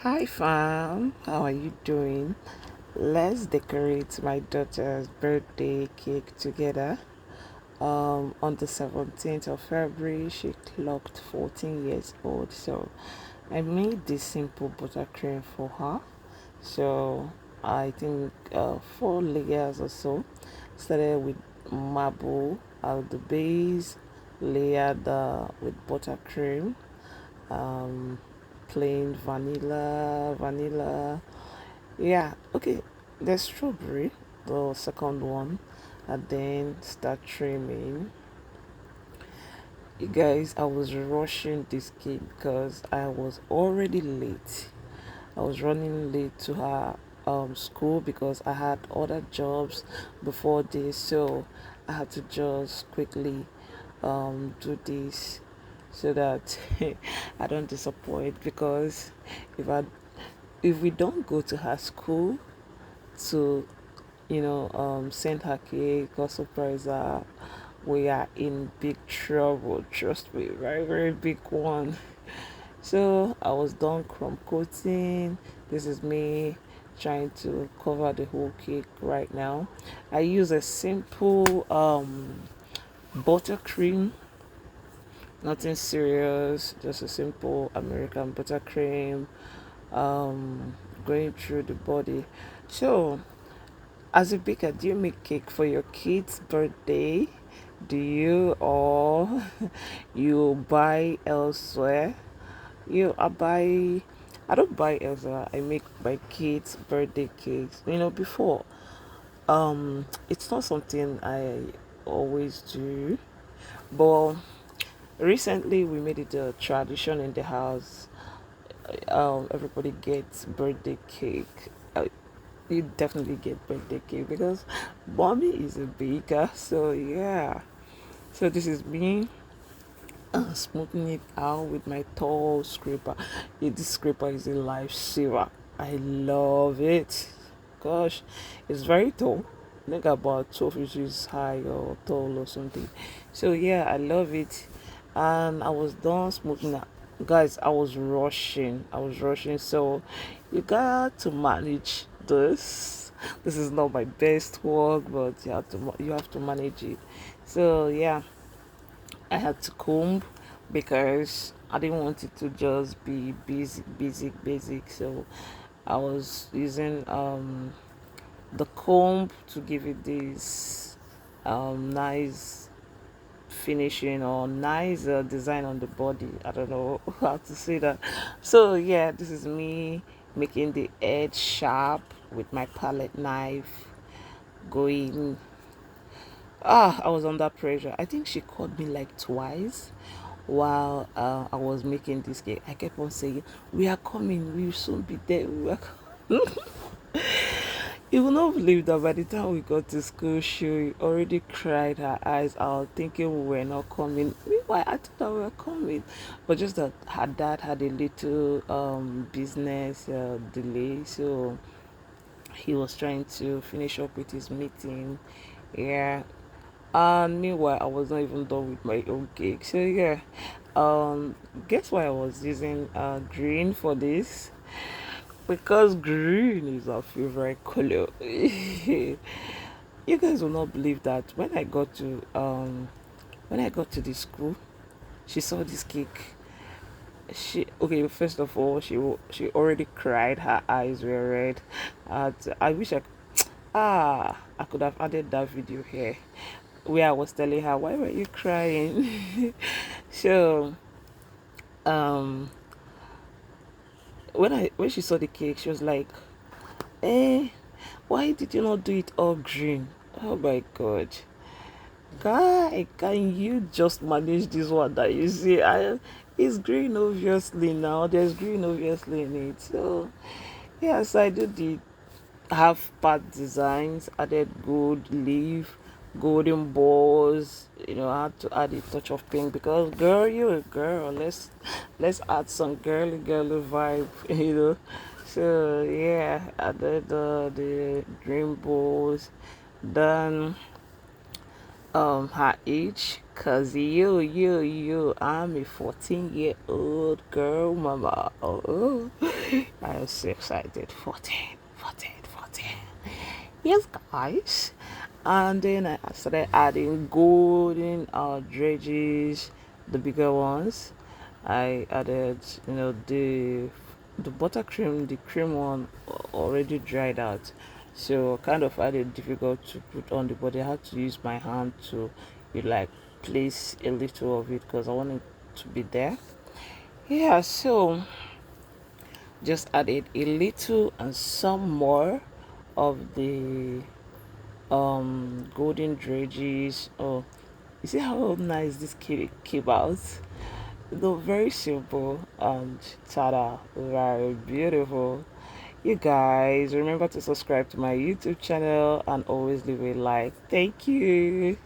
Hi fam, how are you doing? Let's decorate my daughter's birthday cake together. On the 17th of February, she clocked 14 years old. So I made this simple buttercream for her. So I think 4 layers or so. Started with marble at the base, layered with buttercream, um, plain vanilla. Yeah, okay. The strawberry, the second one, and then start trimming. You guys, I was rushing this cake because I was already late. I was running late to her school because I had other jobs before this, so I had to just quickly do this so that I don't disappoint. Because if I if we don't go to her school to send her cake or surprise her, we are in big trouble. Trust me, very very big one. So I was done crumb coating. This is me trying to cover the whole cake right now. I use a simple buttercream, nothing serious, just a simple American buttercream, going through the body. So as a baker, do you make cake for your kid's birthday? Do you, or you buy elsewhere? I don't buy elsewhere. I make my kids' birthday cakes. Before, it's not something I always do, but recently we made it a tradition in the house. Everybody gets birthday cake. You definitely get birthday cake because mommy is a baker. So yeah. So this is me smoothing it out with my tall scraper. This scraper is a lifesaver. I love it. Gosh, it's very tall. I think about 12 inches high or tall or something. So yeah, I love it. And I was done smoothing out. Guys, I was rushing. So you got to manage this. This is not my best work, but you have to manage it. So yeah, I had to comb because I didn't want it to just be basic. So I was using the comb to give it this nice finishing or nice design on the body. I don't know how to say that. So yeah, this is me making the edge sharp with my palette knife, going. I was under pressure. I think she called me like twice while I was making this cake. I kept on saying, "We are coming. We will soon be there." You will not believe that by the time we got to school, she already cried her eyes out, thinking we were not coming. Meanwhile, I thought that we were coming, but just that her dad had a little business delay, so he was trying to finish up with his meeting. Yeah, and meanwhile, I was not even done with my own cake. So yeah, um, guess why I was using green for this? Because green is our favorite color. You guys will not believe that when I got to the school, she saw this cake. First of all, she already cried. Her eyes were red. I wish I could have added that video here where I was telling her, why were you crying? So um when she saw the cake, she was like, eh, why did you not do it all green? Oh my god. Guy, can you just manage this one that you see? It's green obviously now. There's green obviously in it. So yes, I do the half part designs, added gold leaf, golden balls. I had to add a touch of pink because girl, you're a girl. Let's add some girly vibe. So yeah, added the green balls. Then her age, cause I'm a 14-year-old girl mama. Oh, I am so excited. 14. Yes, guys. And then I started adding golden dredges, the bigger ones. I added, the buttercream, the cream one already dried out, so kind of had it difficult to put on the body. I had to use my hand to, like, place a little of it because I wanted to be there. Yeah, so just added a little and some more of the golden dredges. Oh, you see how nice this came out? Though very simple and tada, very beautiful. You guys remember to subscribe to my YouTube channel and always leave a like. Thank you.